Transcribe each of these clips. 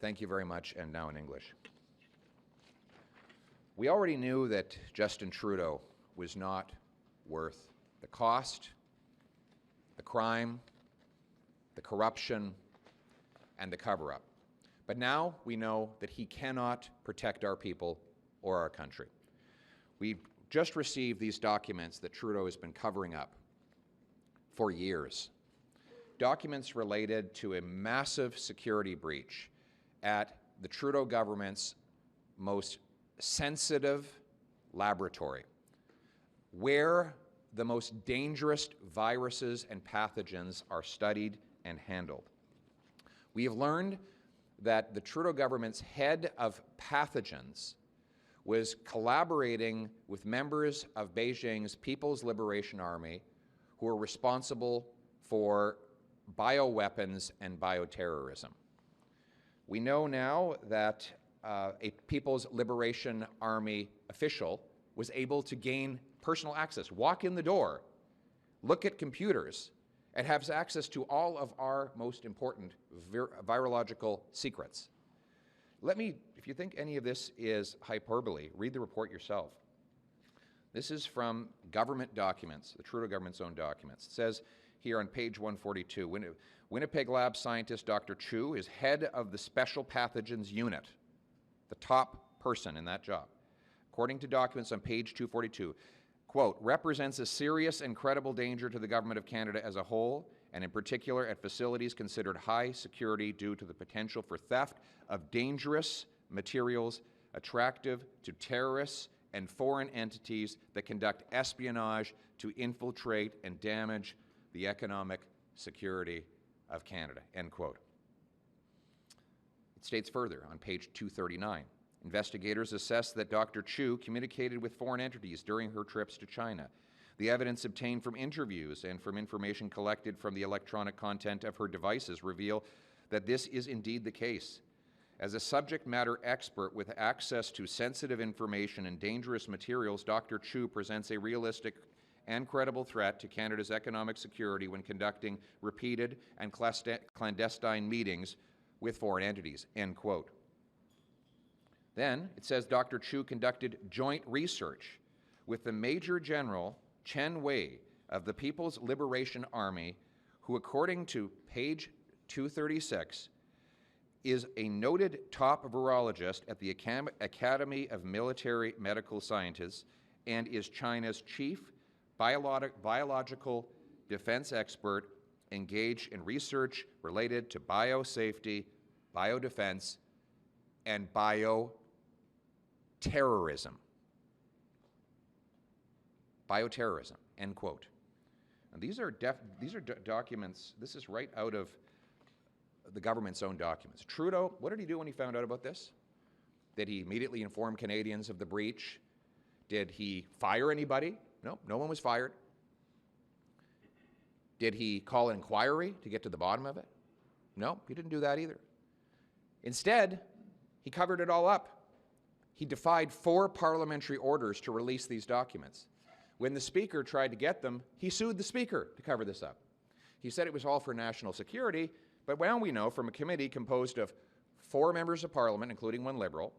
Thank you very much, and now in English. We already knew that Justin Trudeau was not worth the cost, the crime, the corruption, and the cover-up. But now we know that he cannot protect our people or our country. We've just received these documents that Trudeau has been covering up for years. Documents related to a massive security breach at the Trudeau government's most sensitive laboratory, where the most dangerous viruses and pathogens are studied and handled. We have learned that the Trudeau government's head of pathogens was collaborating with members of Beijing's People's Liberation Army who are responsible for bioweapons and bioterrorism. We know now that a People's Liberation Army official was able to gain personal access, walk in the door, look at computers, and have access to all of our most important virological secrets. Let me, if you think any of this is hyperbole, read the report yourself. This is from government documents, the Trudeau government's own documents. It says here on page 142, Winnipeg Lab scientist Dr.Chu is head of the Special Pathogens Unit, the top person in that job. According to documents on page 242, quote, represents a serious and credible danger to the Government of Canada as a whole, and in particular at facilities considered high security due to the potential for theft of dangerous materials attractive to terrorists and foreign entities that conduct espionage to infiltrate and damage the economic security of Canada, end quote. It states further on page 239, investigators assess that Dr. Chu communicated with foreign entities during her trips to China. The evidence obtained from interviews and from information collected from the electronic content of her devices reveal that this is indeed the case. As a subject matter expert with access to sensitive information and dangerous materials, Dr. Chu presents a realistic and credible threat to Canada's economic security when conducting repeated and clandestine meetings with foreign entities, end quote. Then it says Dr. Chu conducted joint research with the Major General Chen Wei of the People's Liberation Army, who, according to page 236, is a noted top virologist at the Academy of Military Medical Sciences and is China's chief biological defense expert engaged in research related to biosafety, biodefense, and bioterrorism. Bioterrorism, end quote. And these are documents, this is right out of the government's own documents. Trudeau, what did he do when he found out about this? Did he immediately inform Canadians of the breach? Did he fire anybody? No, no one was fired. Did he call an inquiry to get to the bottom of it? No, he didn't do that either. Instead, he covered it all up. He defied 4 parliamentary orders to release these documents. When the Speaker tried to get them, he sued the Speaker to cover this up. He said it was all for national security, but now we know from a committee composed of 4 members of Parliament, including 1 Liberal,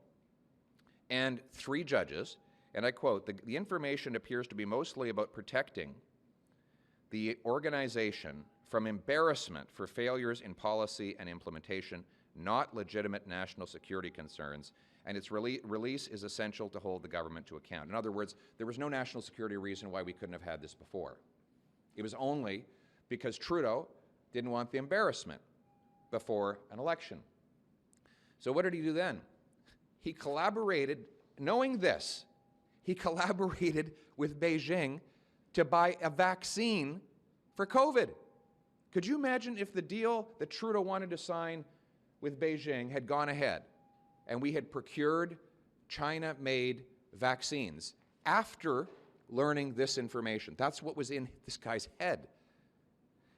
and 3 judges, and I quote, the information appears to be mostly about protecting the organization from embarrassment for failures in policy and implementation, not legitimate national security concerns, and its release is essential to hold the government to account. In other words, there was no national security reason why we couldn't have had this before. It was only because Trudeau didn't want the embarrassment before an election. So what did he do then? He collaborated, knowing this, he collaborated with Beijing to buy a vaccine for COVID. Could you imagine if the deal that Trudeau wanted to sign with Beijing had gone ahead and we had procured China-made vaccines after learning this information? That's what was in this guy's head.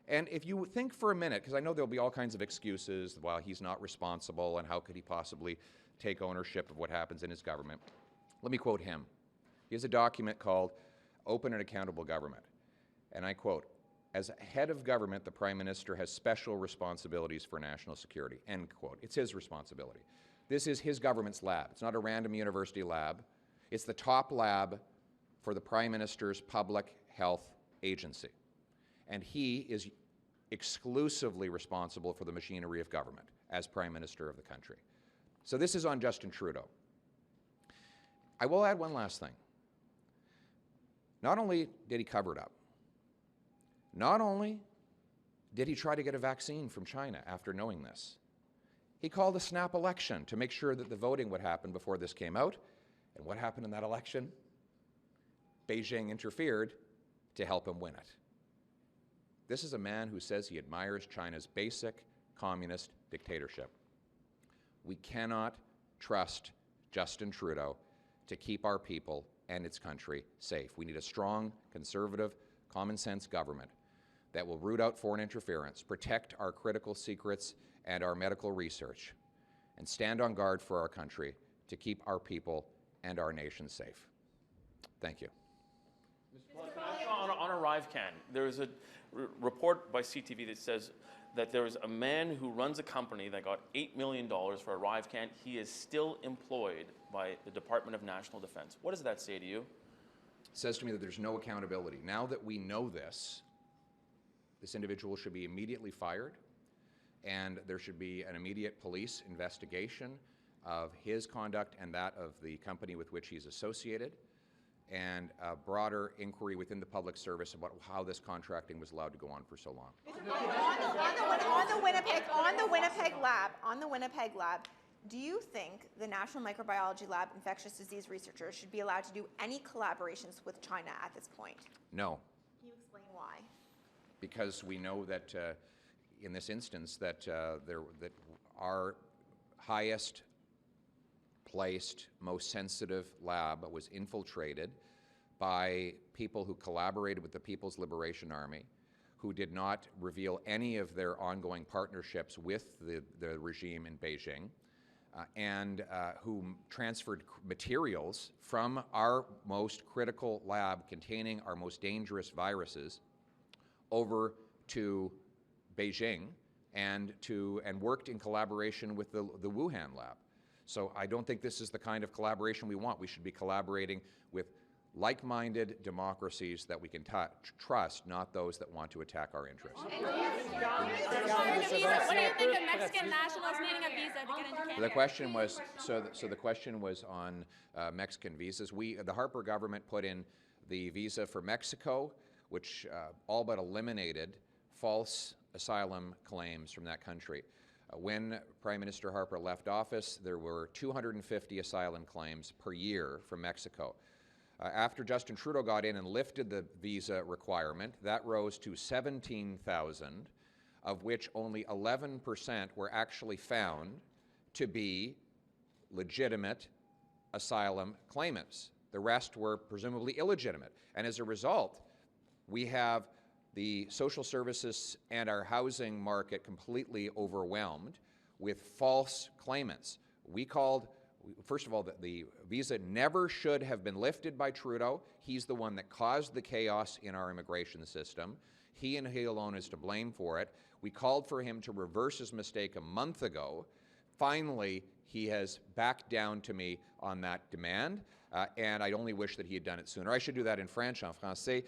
And if you think for a minute, because I know there'll be all kinds of excuses, well, he's not responsible and how could he possibly take ownership of what happens in his government? Let me quote him. He has a document called Open and Accountable Government. And I quote, as head of government, the Prime Minister has special responsibilities for national security, end quote. It's his responsibility. This is his government's lab. It's not a random university lab. It's the top lab for the Prime Minister's public health agency. And he is exclusively responsible for the machinery of government as Prime Minister of the country. So this is on Justin Trudeau. I will add one last thing. Not only did he cover it up, not only did he try to get a vaccine from China after knowing this, he called a snap election to make sure that the voting would happen before this came out. And what happened in that election? Beijing interfered to help him win it. This is a man who says he admires China's basic communist dictatorship. We cannot trust Justin Trudeau to keep our people and its country safe. We need a strong, conservative, common-sense government that will root out foreign interference, protect our critical secrets and our medical research, and stand on guard for our country to keep our people and our nation safe. Thank you. On ARRIVECAN, there is a report by CTV that says that there is a man who runs a company that got $8 million for ARRIVECAN. He is still employed by the Department of National Defense. What does that say to you? It says to me that there's no accountability. Now that we know this, this individual should be immediately fired, and there should be an immediate police investigation of his conduct and that of the company with which he's associated, and a broader inquiry within the public service about how this contracting was allowed to go on for so long. On the Winnipeg Lab, do you think the National Microbiology Lab infectious disease researchers should be allowed to do any collaborations with China at this point? No. Can you explain why? Because we know that in this instance that our highest placed, most sensitive lab was infiltrated by people who collaborated with the People's Liberation Army, who did not reveal any of their ongoing partnerships with the regime in Beijing, and who transferred materials from our most critical lab containing our most dangerous viruses over to Beijing and worked in collaboration with the Wuhan lab. So I don't think this is the kind of collaboration we want. We should be collaborating with like-minded democracies that we can trust, not those that want to attack our interests. What do you think of Mexican nationals needing a visa to get into Canada? The question was, so the question was on Mexican visas. The Harper government put in the visa for Mexico, which all but eliminated false asylum claims from that country. When Prime Minister Harper left office, there were 250 asylum claims per year from Mexico. After Justin Trudeau got in and lifted the visa requirement, that rose to 17,000, of which only 11% were actually found to be legitimate asylum claimants. The rest were presumably illegitimate. And as a result, we have the social services and our housing market completely overwhelmed with false claimants. We called, first of all, the visa never should have been lifted by Trudeau. He's the one that caused the chaos in our immigration system. He and he alone is to blame for it. We called for him to reverse his mistake a month ago. Finally, he has backed down to me on that demand, and I only wish that he had done it sooner. I should do that in French, en français.